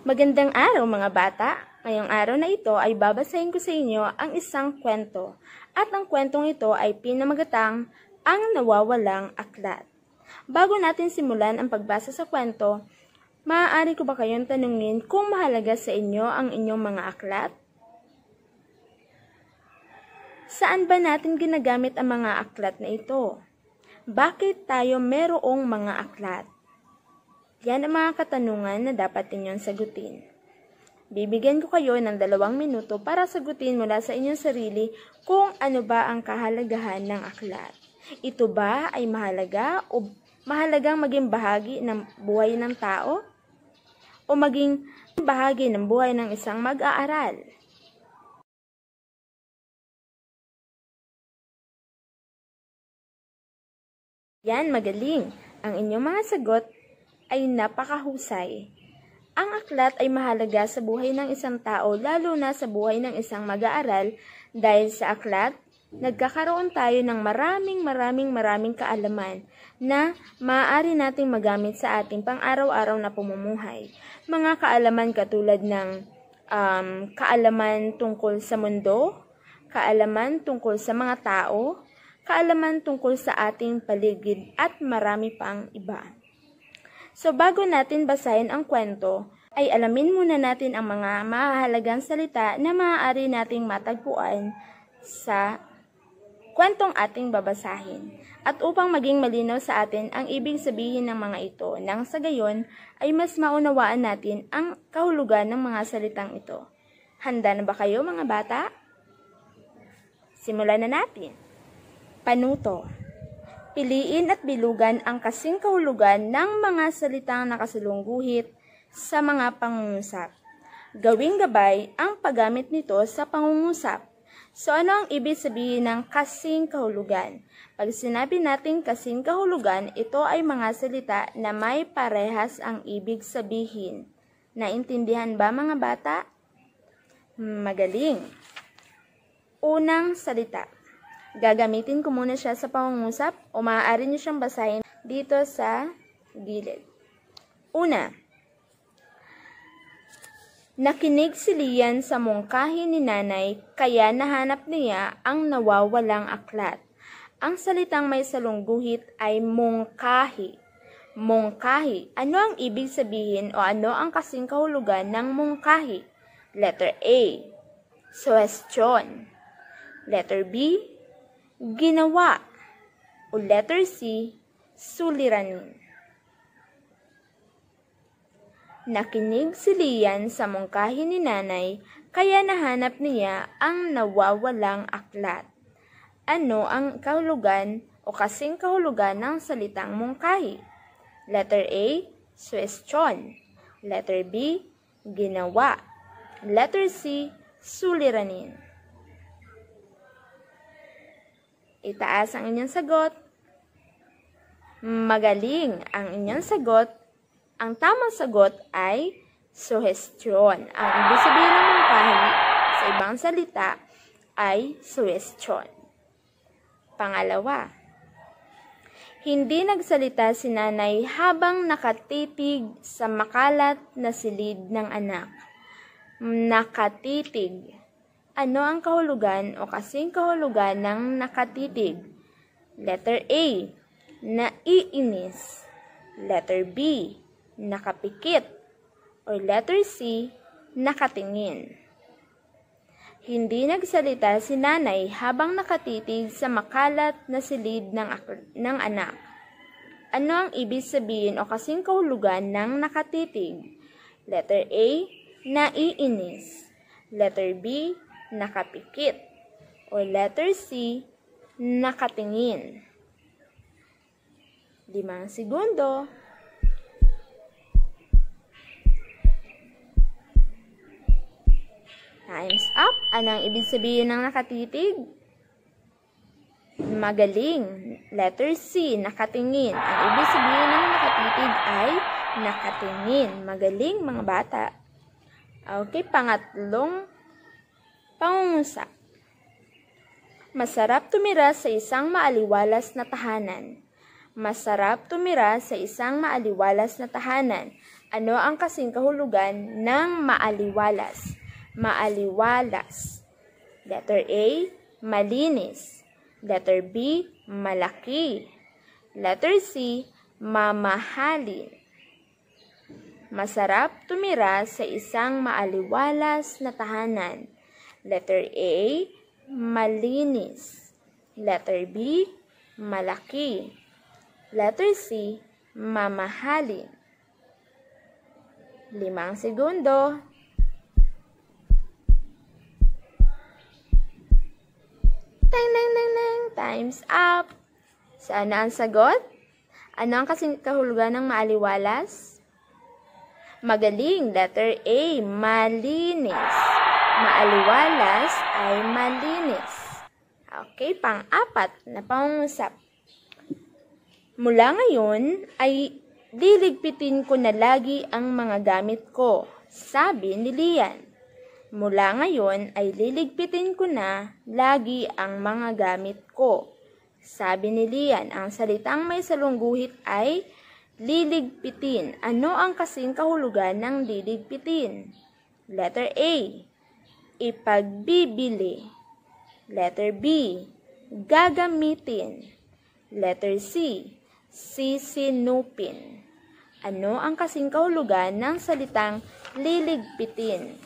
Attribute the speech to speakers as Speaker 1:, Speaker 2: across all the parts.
Speaker 1: Magandang araw mga bata! Ngayong araw na ito ay babasahin ko sa inyo ang isang kwento. At ang kwentong ito ay pinamagatang Ang Nawawalang Aklat. Bago natin simulan ang pagbasa sa kwento, maaari ko ba kayong tanungin kung mahalaga sa inyo ang inyong mga aklat? Saan ba natin ginagamit ang mga aklat na ito? Bakit tayo merong mga aklat? Yan ang mga katanungan na dapat ninyong sagutin. Bibigyan ko kayo ng 2 minuto para sagutin mula sa inyong sarili kung ano ba ang kahalagahan ng aklat. Ito ba ay mahalaga o mahalagang maging bahagi ng buhay ng tao? O maging bahagi ng buhay ng isang mag-aaral? Yan, magaling! Ang inyong mga sagot ay napakahusay. Ang aklat ay mahalaga sa buhay ng isang tao, lalo na sa buhay ng isang mag-aaral, dahil sa aklat, nagkakaroon tayo ng maraming kaalaman na maaari nating magamit sa ating pang-araw-araw na pamumuhay. Mga kaalaman katulad ng kaalaman tungkol sa mundo, kaalaman tungkol sa mga tao, kaalaman tungkol sa ating paligid at marami pang iba. So bago natin basahin ang kwento, ay alamin muna natin ang mga mahahalagang salita na maaari nating matagpuan sa kwentong ating babasahin. At upang maging malinaw sa atin ang ibig sabihin ng mga ito, nang sa gayon ay mas maunawaan natin ang kahulugan ng mga salitang ito. Handa na ba kayo mga bata? Simulan na natin. Panuto. Piliin at bilugan ang kasing kahulugan ng mga salitang nakasalungguhit sa mga pangungusap. Gawing gabay ang paggamit nito sa pangungusap. So ano ang ibig sabihin ng kasing kahulugan? Pag sinabi natin kasing kahulugan, ito ay mga salita na may parehas ang ibig sabihin. Naintindihan ba mga bata? Magaling! Unang salita. Gagamitin ko muna siya sa pangungusap o maaari niyo siyang basahin dito sa gilid. Una, nakinig si Lian sa mungkahi ni nanay kaya nahanap niya ang nawawalang aklat. Ang salitang may salungguhit ay mungkahi. Mungkahi. Ano ang ibig sabihin o ano ang kasing kahulugan ng mungkahi? Letter A, suhestyon. Letter B, ginawa. O letter C, suliranin. Nakinig si Lian sa mungkahi ni nanay, kaya nahanap niya ang nawawalang aklat. Ano ang kahulugan o kasing kahulugan ng salitang mungkahi? Letter A, suhestyon. Letter B, ginawa. Letter C, suliranin. Itaas ang inyong sagot. Magaling ang inyong sagot. Ang tamang sagot ay suhestyon. Ang ibig sabihin ng mungkahi sa ibang salita ay suhestyon. Pangalawa, hindi nagsalita si nanay habang nakatitig sa makalat na silid ng anak. Nakatitig. Ano ang kahulugan o kasing kahulugan ng nakatitig? Letter A, naiinis. Letter B, nakapikit. O letter C, nakatingin. Hindi nagsalita si nanay habang nakatitig sa makalat na silid ng anak. Ano ang ibig sabihin o kasing kahulugan ng nakatitig? Letter A, naiinis. Letter B, nakapikit. O letter C, nakatingin. 5 segundo. Time's up. Anong ibig sabihin ng nakatitig? Magaling. Letter C, nakatingin. Ang ibig sabihin ng nakatitig ay nakatingin. Magaling mga bata. Okay, pangatlong pangungusap. Masarap tumira sa isang maaliwalas na tahanan. Masarap tumira sa isang maaliwalas na tahanan. Ano ang kasing kahulugan ng maaliwalas? Maaliwalas. Letter A, malinis. Letter B, malaki. Letter C, mamahalin. Masarap tumira sa isang maaliwalas na tahanan. Letter A, malinis. Letter B, malaki. Letter C, mamahalin. 5 segundo. Tang, tang, tang, tang. Time's up. Saan ang sagot? Ano ang kasing kahulugan ng maaliwalas? Magaling. Letter A, malinis. Maaliwalas ay malinis. Okay, pang-apat na pangungusap. Mula ngayon ay liligpitin ko na lagi ang mga gamit ko, sabi ni Lian. Mula ngayon ay liligpitin ko na lagi ang mga gamit ko, sabi ni Lian. Ang salitang may salungguhit ay liligpitin. Ano ang kasing kahulugan ng liligpitin? Letter A, ipagbibili. Letter B, gagamitin. Letter C, sisinupin. Ano ang kasing kahulugan ng salitang liligpitin?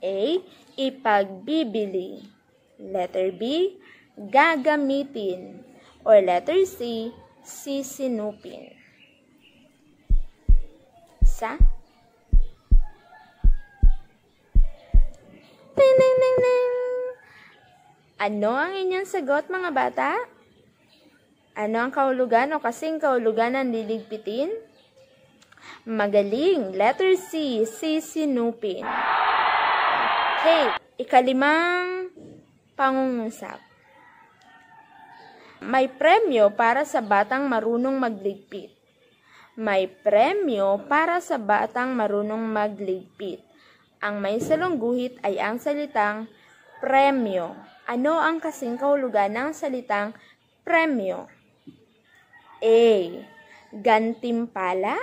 Speaker 1: A, ipagbibili. Letter B, gagamitin. Or letter C, sisinupin. Sa? Ding, ding, ding, ding. Ano ang inyong sagot, mga bata? Ano ang kahulugan o kasing kahulugan ng liligpitin? Magaling. Letter C, sisinupin. Okay, ikalimang pangungusap. May premyo para sa batang marunong magligpit. May premyo para sa batang marunong magligpit. Ang may salungguhit ay ang salitang premyo. Ano ang kasing kahulugan ng salitang premyo? A, gantimpala.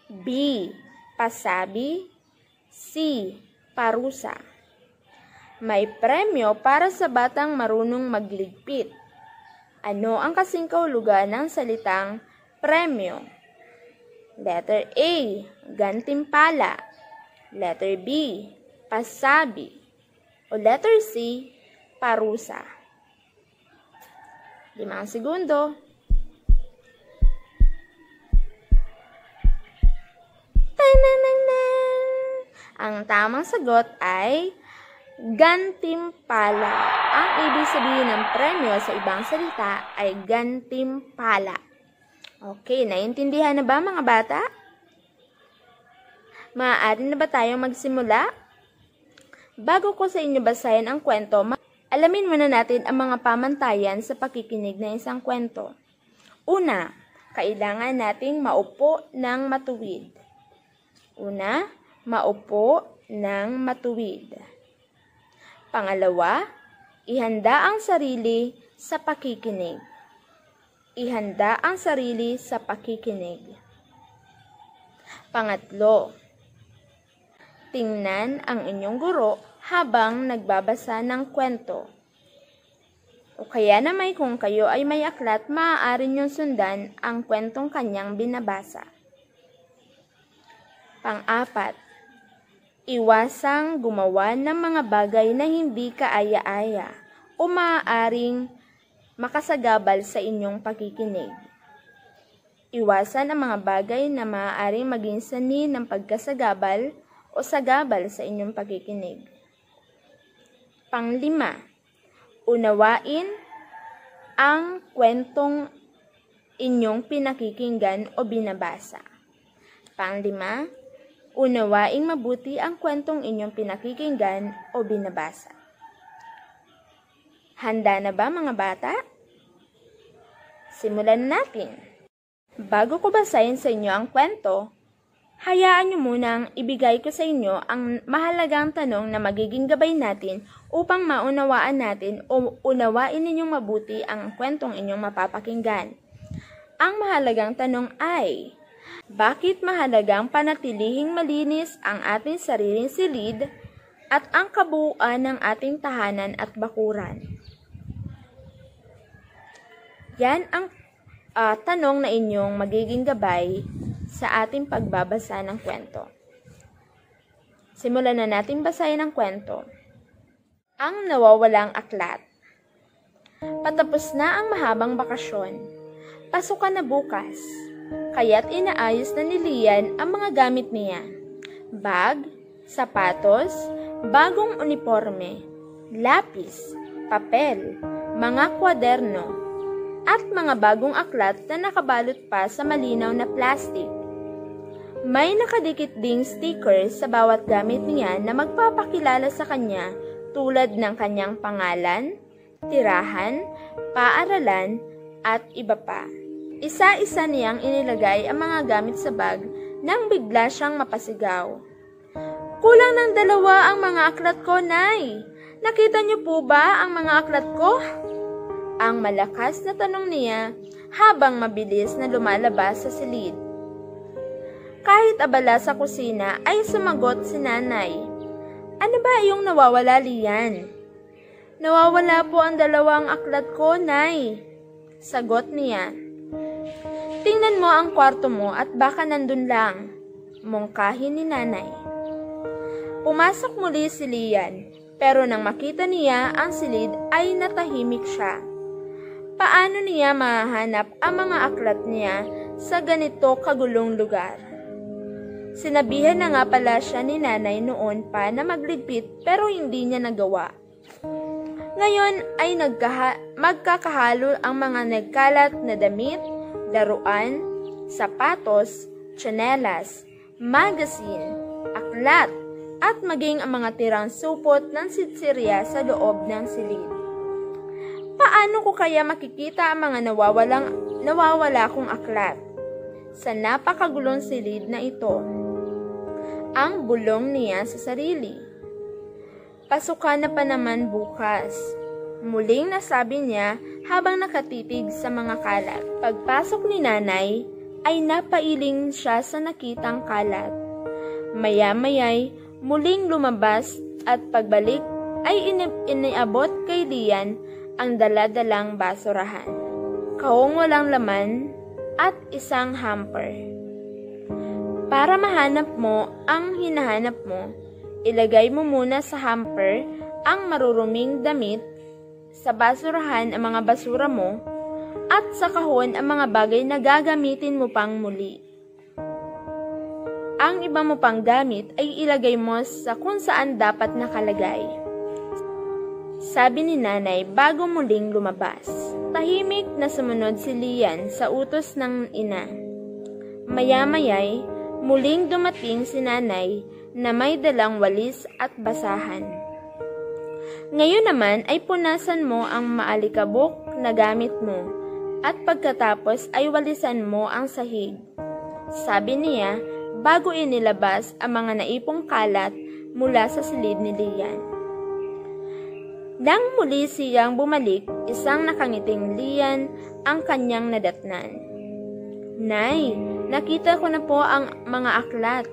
Speaker 1: B, pasabi. C, parusa. May premyo para sa batang marunong magligpit. Ano ang kasing kahulugan ng salitang premyo? Letter A, gantimpala. Letter B, pasabi. O letter C, parusa. 5 segundo. Ang tamang sagot ay gantimpala. Ang ibig sabihin ng premyo sa ibang salita ay gantimpala. Okay, naiintindihan na ba, mga bata? Maaari na ba tayong magsimula? Bago ko sa inyo basahin ang kwento, alamin muna natin ang mga pamantayan sa pakikinig ng isang kwento. Una, kailangan nating maupo ng matuwid. Una, maupo ng matuwid. Pangalawa, ihanda ang sarili sa pakikinig. Ihanda ang sarili sa pakikinig. Pangatlo, tingnan ang inyong guro habang nagbabasa ng kwento. O kaya naman kung kayo ay may aklat, maaari niyong sundan ang kwentong kanyang binabasa. Pang-apat, iwasang gumawa ng mga bagay na hindi kaaya-aya o maaaring makasagabal sa inyong pakikinig. Iwasan ang mga bagay na maaaring maging sanhi ng pagkasagabal o sagabal sa inyong pakikinig. Pang-5, unawain ang kwentong inyong pinakikinggan o binabasa. Pang-5, unawaing mabuti ang kwentong inyong pinakikinggan o binabasa. Handa na ba, mga bata? Simulan natin. Bago ko basahin sa inyo ang kwento, Hayaan niyo munang ibigay ko sa inyo ang mahalagang tanong na magiging gabay natin upang maunawaan natin o unawain ninyong mabuti ang kwentong inyong mapapakinggan. Ang mahalagang tanong ay, bakit mahalagang panatilihing malinis ang ating sariling silid at ang kabuuan ng ating tahanan at bakuran? Yan ang tanong na inyong magiging gabay sa ating pagbabasa ng kwento. Simulan na natin basahin ang kwento. Ang nawawalang aklat. Patapos na ang mahabang bakasyon. Pasukan na bukas. Kaya't inaayos na ni Lian ang mga gamit niya. Bag, sapatos, bagong uniforme, lapis, papel, mga kwaderno, at mga bagong aklat na nakabalot pa sa malinaw na plastik. May nakadikit ding sticker sa bawat gamit niya na magpapakilala sa kanya tulad ng kanyang pangalan, tirahan, paaralan, at iba pa. Isa-isa niyang inilagay ang mga gamit sa bag nang bigla siyang mapasigaw. Kulang ng 2 ang mga aklat ko, Nay. Nakita niyo po ba ang mga aklat ko? Ang malakas na tanong niya habang mabilis na lumalabas sa silid. Kahit abala sa kusina ay sumagot si Nanay. Ano ba iyong nawawala, Lian? Nawawala po ang 2 aklat ko, Nay. Sagot niya. Tingnan mo ang kwarto mo at baka nandun lang. Mungkahin ni Nanay. Pumasok muli si Lian, pero nang makita niya ang silid ay natahimik siya. Paano niya mahanap ang mga aklat niya sa ganito kagulong lugar? Sinabihan na nga pala siya ni Nanay noon pa na magligpit pero hindi niya nagawa. Ngayon ay magkakahalo ang mga nagkalat na damit, laruan, sapatos, tsinelas, magazine, aklat, at maging ang mga tirang supot ng sitsirya sa loob ng silid. Paano ko kaya makikita ang mga nawawala kong aklat sa napakagulong silid na ito? Ang bulong niya sa sarili. Pasukan na pa naman bukas. Muling nasabi niya habang nakatitig sa mga kalat. Pagpasok ni Nanay ay napailing siya sa nakitang kalat. Maya-maya'y muling lumabas at pagbalik ay iniabot kay Lian ang dala-dalang basurahan. Kahong walang laman at isang hamper. Para mahanap mo ang hinahanap mo, ilagay mo muna sa hamper ang maruruming damit, sa basurahan ang mga basura mo, at sa kahon ang mga bagay na gagamitin mo pang muli. Ang iba mo pang gamit ay ilagay mo sa kung saan dapat nakalagay. Sabi ni Nanay bago muling lumabas. Tahimik na sumunod si Lian sa utos ng ina. Maya-maya'y muling dumating si Nanay na may dalang walis at basahan. Ngayon naman ay punasan mo ang maalikabok na gamit mo at pagkatapos ay walisan mo ang sahig. Sabi niya bago inilabas ang mga naipong kalat mula sa silid ni Lian. Nang muli siyang bumalik, isang nakangiting Lian ang kanyang nadatnan. Nay, nakita ko na po ang mga aklat.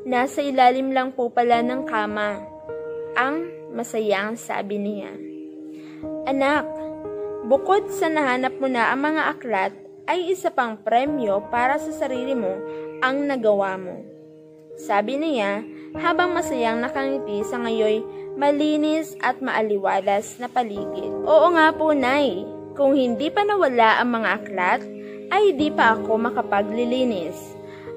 Speaker 1: Nasa ilalim lang po pala ng kama. Ang masayang sabi niya. Anak, bukod sa nahanap mo na ang mga aklat, ay isa pang premyo para sa sarili mo ang nagawa mo. Sabi niya habang masayang nakangiti sa ngayoy malinis at maaliwalas na paligid. Oo nga po, Nay. Kung hindi pa nawala ang mga aklat, ay di pa ako makapaglilinis.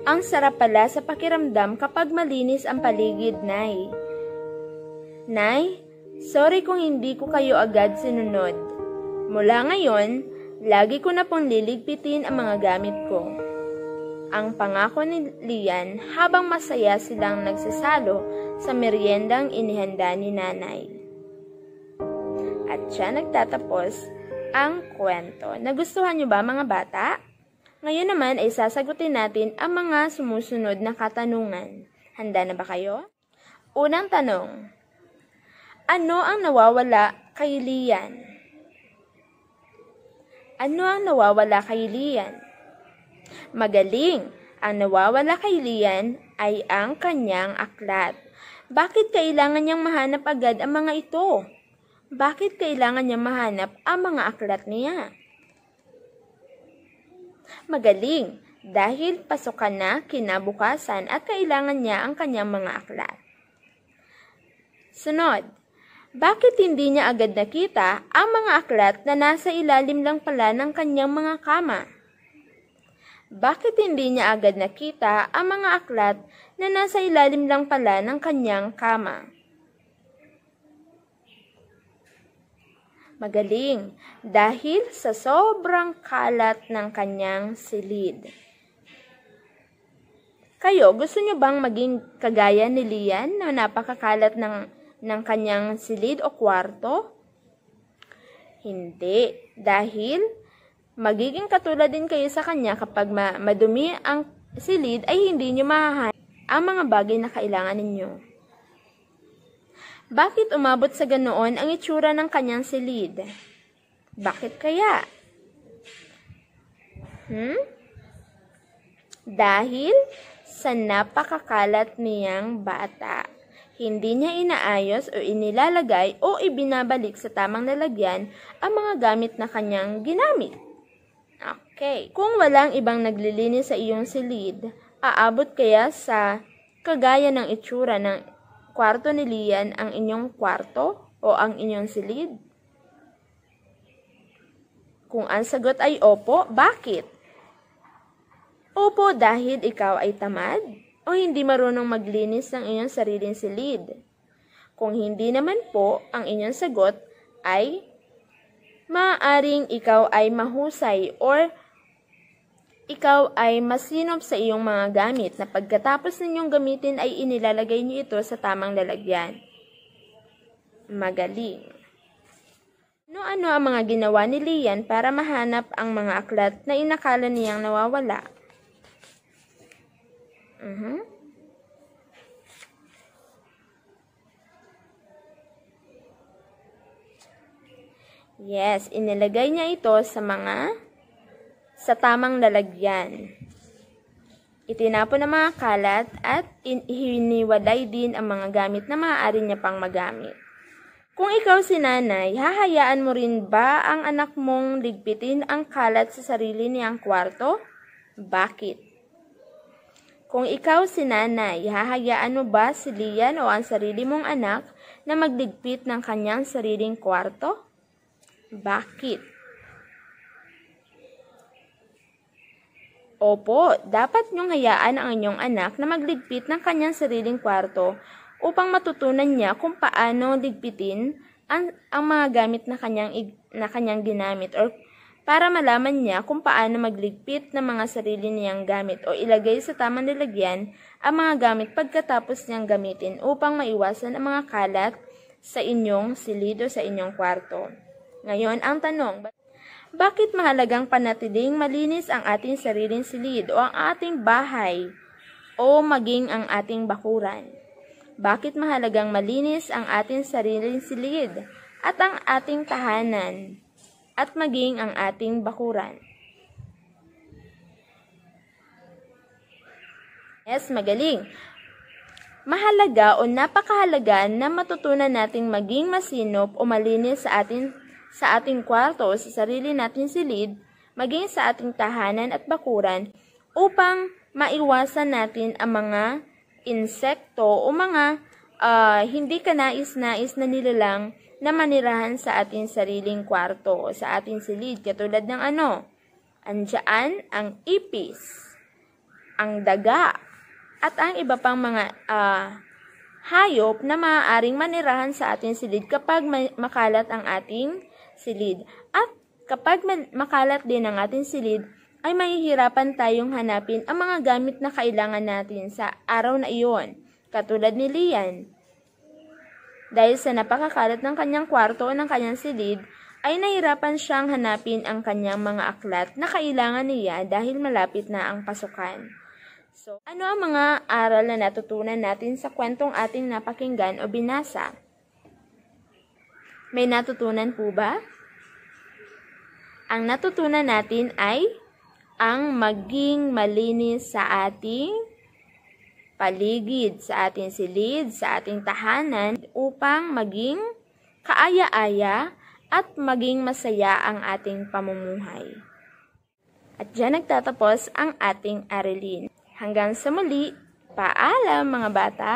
Speaker 1: Ang sarap pala sa pakiramdam kapag malinis ang paligid, Nay. Nay, sorry kung hindi ko kayo agad sinunod. Mula ngayon, lagi ko na pong liligpitin ang mga gamit ko. Ang pangako ni Lian habang masaya silang nagsasalo sa meriendang inihanda ni Nanay. At siya nagtatapos ang kwento. Nagustuhan niyo ba mga bata? Ngayon naman ay sasagutin natin ang mga sumusunod na katanungan. Handa na ba kayo? Unang tanong. Ano ang nawawala kay Lian? Ano ang nawawala kay Lian? Magaling! Ang nawawala kay Lian ay ang kanyang aklat. Bakit kailangan niyang mahanap agad ang mga ito? Bakit kailangan niyang mahanap ang mga aklat niya? Magaling! Dahil pasukan na kinabukasan at kailangan niya ang kanyang mga aklat. Sunod. Bakit hindi niya agad nakita ang mga aklat na nasa ilalim lang pala ng kanyang mga kama? Bakit hindi niya agad nakita ang mga aklat na nasa ilalim lang pala ng kanyang kama? Magaling, dahil sa sobrang kalat ng kanyang silid. Kayo, gusto niyo bang maging kagaya ni Lian na napakakalat ng kanyang silid o kwarto? Hindi, dahil magiging katulad din kayo sa kanya kapag madumi ang silid ay hindi niyo mahahanap ang mga bagay na kailangan ninyo. Bakit umabot sa ganoon ang itsura ng kanyang silid? Bakit kaya? Dahil sa napakakalat niyang bata. Hindi niya inaayos o inilalagay o ibinabalik sa tamang lalagyan ang mga gamit na kanyang ginamit. Okay. Kung walang ibang naglilinis sa iyong silid, aabot kaya sa kagaya ng itsura ng kwarto ni Lian ang inyong kwarto o ang inyong silid? Kung ang sagot ay opo, bakit? Opo dahil ikaw ay tamad o hindi marunong maglinis ng inyong sariling silid. Kung hindi naman po, ang inyong sagot ay maaaring ikaw ay mahusay or ikaw ay masinop sa iyong mga gamit na pagkatapos ninyong gamitin ay inilalagay niyo ito sa tamang lalagyan. Magaling. Ano-ano ang mga ginawa ni Lian para mahanap ang mga aklat na inakala niyang nawawala? Yes, inilagay niya ito sa tamang lalagyan. Itinapon ang mga kalat at hiniwalay din ang mga gamit na maaari niya pang magamit. Kung ikaw si nanay, hahayaan mo rin ba ang anak mong ligpitin ang kalat sa sarili niyang kwarto? Bakit? Kung ikaw si nanay, hahayaan mo ba si Lian o ang sarili mong anak na magligpit ng kanyang sariling kwarto? Bakit? Opo, dapat niyong hayaan ang inyong anak na magligpit ng kanyang sariling kwarto upang matutunan niya kung paano ligpitin ang mga gamit na kanyang ginamit or para malaman niya kung paano magligpit ng mga sarili niyang gamit o ilagay sa tamang lalagyan ang mga gamit pagkatapos niyang gamitin upang maiwasan ang mga kalat sa inyong silid o sa inyong kwarto. Ngayon, ang tanong, bakit mahalagang panatiling malinis ang ating sariling silid o ang ating bahay o maging ang ating bakuran? Bakit mahalagang malinis ang ating sariling silid at ang ating tahanan at maging ang ating bakuran? Yes, magaling. Mahalaga o napakahalaga na matutunan nating maging masinop o malinis sa ating kwarto o sa sarili nating silid, maging sa ating tahanan at bakuran upang maiwasan natin ang mga insekto o mga hindi kanais-nais na nilalang na manirahan sa ating sariling kwarto o sa ating silid. Katulad ng andyan ang ipis, ang daga, at ang iba pang mga hayop na maaaring manirahan sa ating silid kapag makalat ang ating silid. At kapag makalat din ang ating silid, ay mahihirapan tayong hanapin ang mga gamit na kailangan natin sa araw na iyon. Katulad ni Lian. Dahil sa napakakalat ng kanyang kwarto o ng kanyang silid, ay nahirapan siyang hanapin ang kanyang mga aklat na kailangan niya dahil malapit na ang pasukan. So, ano ang mga aral na natutunan natin sa kwentong ating napakinggan o binasa? May natutunan po ba? Ang natutunan natin ay ang maging malinis sa ating paligid, sa ating silid, sa ating tahanan upang maging kaaya-aya at maging masaya ang ating pamumuhay. At diyan nagtatapos ang ating aralin. Hanggang sa muli, paalam mga bata!